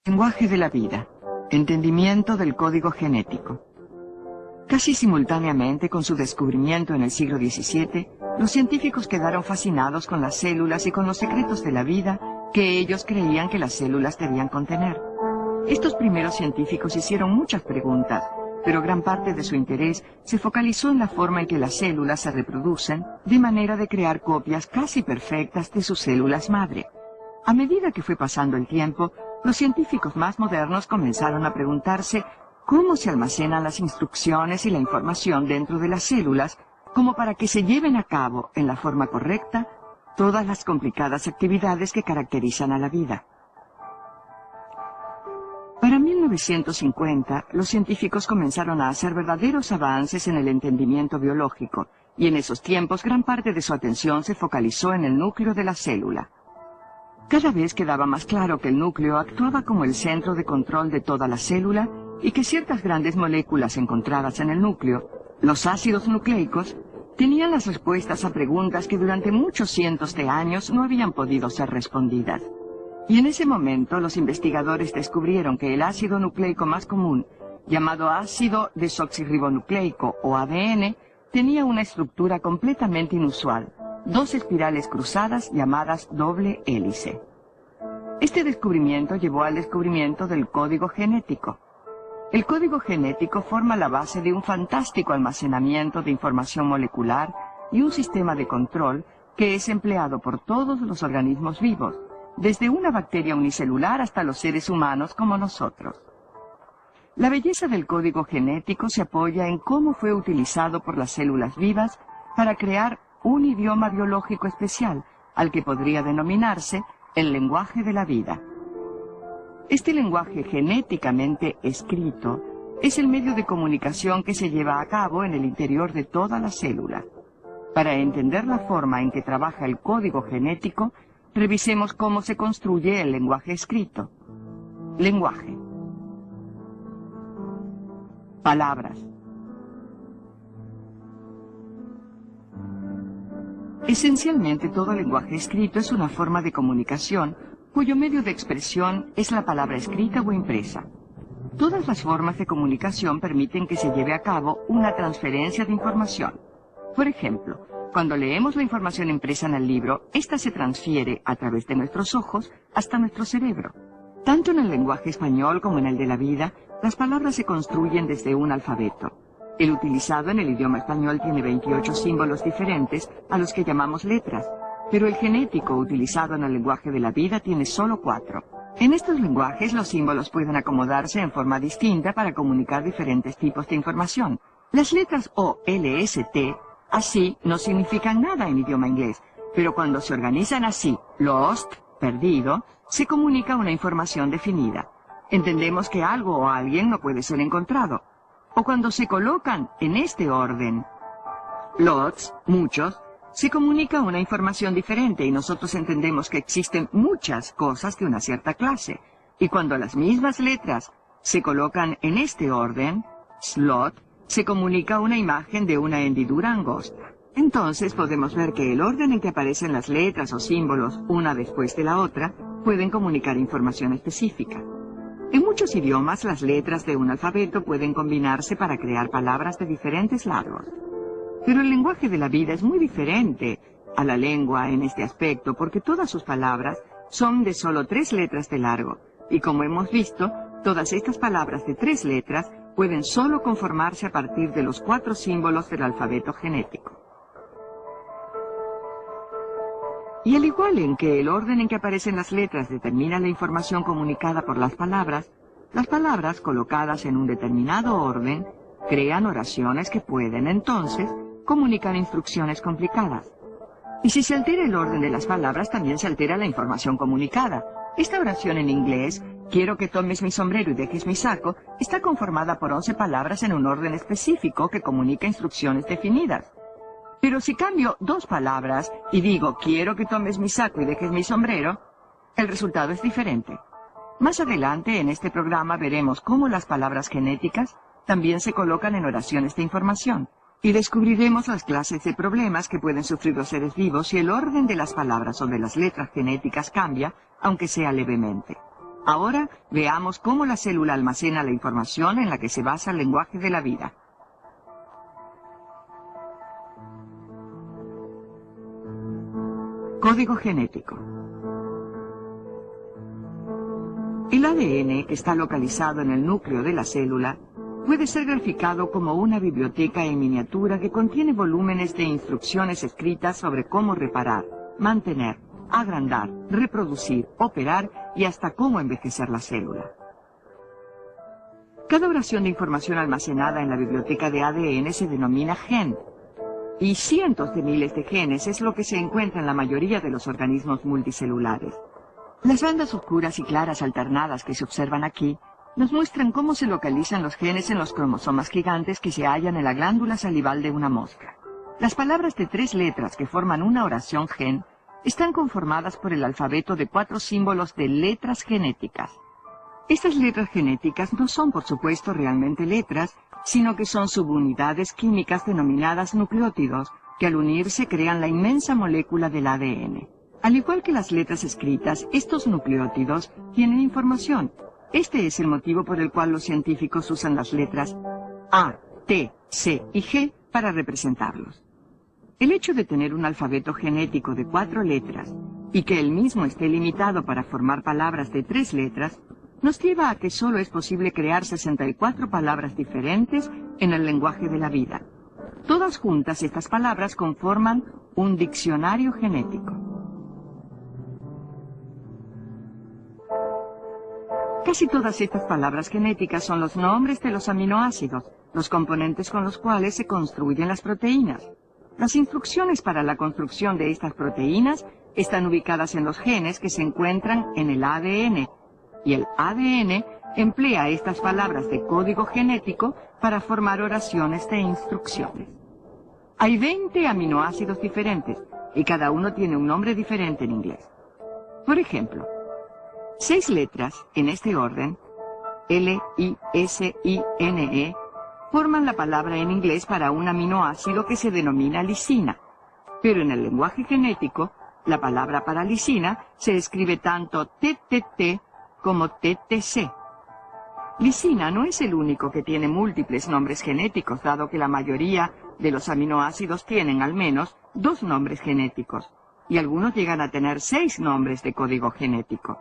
Lenguaje de la vida. Entendimiento del código genético. Casi simultáneamente con su descubrimiento en el siglo XVII, los científicos quedaron fascinados con las células y con los secretos de la vida que ellos creían que las células debían contener. Estos primeros científicos hicieron muchas preguntas, pero gran parte de su interés se focalizó en la forma en que las células se reproducen, de manera de crear copias casi perfectas de sus células madre. A medida que fue pasando el tiempo, los científicos más modernos comenzaron a preguntarse cómo se almacenan las instrucciones y la información dentro de las células, como para que se lleven a cabo en la forma correcta todas las complicadas actividades que caracterizan a la vida. Para 1950, los científicos comenzaron a hacer verdaderos avances en el entendimiento biológico, y en esos tiempos gran parte de su atención se focalizó en el núcleo de la célula. Cada vez quedaba más claro que el núcleo actuaba como el centro de control de toda la célula y que ciertas grandes moléculas encontradas en el núcleo, los ácidos nucleicos, tenían las respuestas a preguntas que durante muchos cientos de años no habían podido ser respondidas. Y en ese momento los investigadores descubrieron que el ácido nucleico más común, llamado ácido desoxirribonucleico o ADN, tenía una estructura completamente inusual, dos espirales cruzadas llamadas doble hélice. Este descubrimiento llevó al descubrimiento del código genético. El código genético forma la base de un fantástico almacenamiento de información molecular y un sistema de control que es empleado por todos los organismos vivos, desde una bacteria unicelular hasta los seres humanos como nosotros. La belleza del código genético se apoya en cómo fue utilizado por las células vivas para crear un idioma biológico especial, al que podría denominarse el lenguaje de la vida. Este lenguaje genéticamente escrito es el medio de comunicación que se lleva a cabo en el interior de toda la célula. Para entender la forma en que trabaja el código genético, revisemos cómo se construye el lenguaje escrito. Lenguaje. Palabras. Esencialmente todo lenguaje escrito es una forma de comunicación cuyo medio de expresión es la palabra escrita o impresa. Todas las formas de comunicación permiten que se lleve a cabo una transferencia de información. Por ejemplo, cuando leemos la información impresa en el libro, ésta se transfiere a través de nuestros ojos hasta nuestro cerebro. Tanto en el lenguaje español como en el de la vida, las palabras se construyen desde un alfabeto. El utilizado en el idioma español tiene 28 símbolos diferentes a los que llamamos letras, pero el genético utilizado en el lenguaje de la vida tiene solo 4. En estos lenguajes los símbolos pueden acomodarse en forma distinta para comunicar diferentes tipos de información. Las letras O, L, S, T, así, no significan nada en idioma inglés, pero cuando se organizan así, lost, perdido, se comunica una información definida. Entendemos que algo o alguien no puede ser encontrado. O cuando se colocan en este orden, lots, muchos, se comunica una información diferente y nosotros entendemos que existen muchas cosas de una cierta clase. Y cuando las mismas letras se colocan en este orden, slot, se comunica una imagen de una hendidura angosta. Entonces podemos ver que el orden en que aparecen las letras o símbolos una después de la otra pueden comunicar información específica. En muchos idiomas, las letras de un alfabeto pueden combinarse para crear palabras de diferentes largos. Pero el lenguaje de la vida es muy diferente a la lengua en este aspecto, porque todas sus palabras son de solo 3 letras de largo. Y como hemos visto, todas estas palabras de 3 letras pueden solo conformarse a partir de los 4 símbolos del alfabeto genético. Y al igual en que el orden en que aparecen las letras determina la información comunicada por las palabras colocadas en un determinado orden crean oraciones que pueden, entonces, comunicar instrucciones complicadas. Y si se altera el orden de las palabras, también se altera la información comunicada. Esta oración en inglés, quiero que tomes mi sombrero y dejes mi saco, está conformada por 11 palabras en un orden específico que comunica instrucciones definidas. Pero si cambio 2 palabras y digo, quiero que tomes mi saco y dejes mi sombrero, el resultado es diferente. Más adelante en este programa veremos cómo las palabras genéticas también se colocan en oraciones de información, y descubriremos las clases de problemas que pueden sufrir los seres vivos si el orden de las palabras o de las letras genéticas cambia, aunque sea levemente. Ahora veamos cómo la célula almacena la información en la que se basa el lenguaje de la vida. Código genético. El ADN, que está localizado en el núcleo de la célula, puede ser graficado como una biblioteca en miniatura que contiene volúmenes de instrucciones escritas sobre cómo reparar, mantener, agrandar, reproducir, operar y hasta cómo envejecer la célula. Cada oración de información almacenada en la biblioteca de ADN se denomina gen. Y cientos de miles de genes es lo que se encuentra en la mayoría de los organismos multicelulares. Las bandas oscuras y claras alternadas que se observan aquí nos muestran cómo se localizan los genes en los cromosomas gigantes que se hallan en la glándula salival de una mosca. Las palabras de 3 letras que forman una oración gen están conformadas por el alfabeto de 4 símbolos de letras genéticas. Estas letras genéticas no son, por supuesto, realmente letras, sino que son subunidades químicas denominadas nucleótidos, que al unirse crean la inmensa molécula del ADN. Al igual que las letras escritas, estos nucleótidos tienen información. Este es el motivo por el cual los científicos usan las letras A, T, C y G para representarlos. El hecho de tener un alfabeto genético de 4 letras y que el mismo esté limitado para formar palabras de 3 letras, nos lleva a que solo es posible crear 64 palabras diferentes en el lenguaje de la vida. Todas juntas estas palabras conforman un diccionario genético. Casi todas estas palabras genéticas son los nombres de los aminoácidos, los componentes con los cuales se construyen las proteínas. Las instrucciones para la construcción de estas proteínas están ubicadas en los genes que se encuentran en el ADN, y el ADN emplea estas palabras de código genético para formar oraciones de instrucciones. Hay 20 aminoácidos diferentes, y cada uno tiene un nombre diferente en inglés. Por ejemplo, 6 letras, en este orden, L, I, S, I, N, E, forman la palabra en inglés para un aminoácido que se denomina lisina. Pero en el lenguaje genético, la palabra para lisina se escribe tanto TTT como TTC. Lisina no es el único que tiene múltiples nombres genéticos, dado que la mayoría de los aminoácidos tienen al menos 2 nombres genéticos, y algunos llegan a tener 6 nombres de código genético.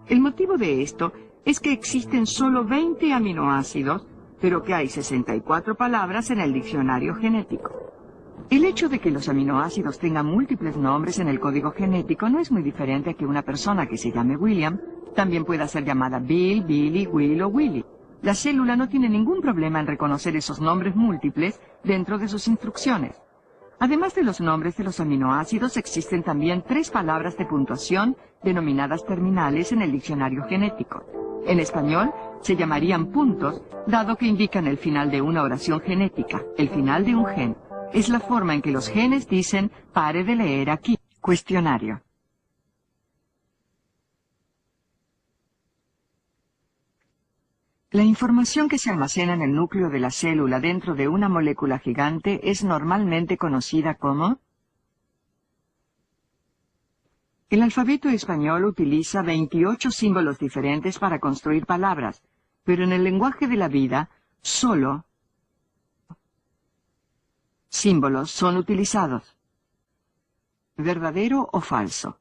El motivo de esto es que existen solo 20 aminoácidos, pero que hay 64 palabras en el diccionario genético. El hecho de que los aminoácidos tengan múltiples nombres en el código genético no es muy diferente a que una persona que se llame William también pueda ser llamada Bill, Billy, Will o Willy. La célula no tiene ningún problema en reconocer esos nombres múltiples dentro de sus instrucciones. Además de los nombres de los aminoácidos, existen también 3 palabras de puntuación denominadas terminales en el diccionario genético. En español, se llamarían puntos, dado que indican el final de una oración genética, el final de un gen. Es la forma en que los genes dicen, pare de leer aquí. Cuestionario. La información que se almacena en el núcleo de la célula dentro de una molécula gigante es normalmente conocida como... El alfabeto español utiliza 28 símbolos diferentes para construir palabras, pero en el lenguaje de la vida, solo símbolos son utilizados. ¿Verdadero o falso?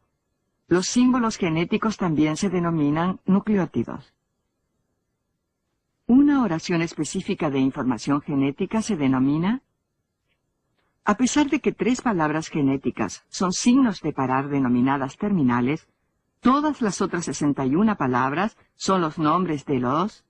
Los símbolos genéticos también se denominan nucleótidos. Una oración específica de información genética se denomina... A pesar de que 3 palabras genéticas son signos de parar denominadas terminales, todas las otras 61 palabras son los nombres de los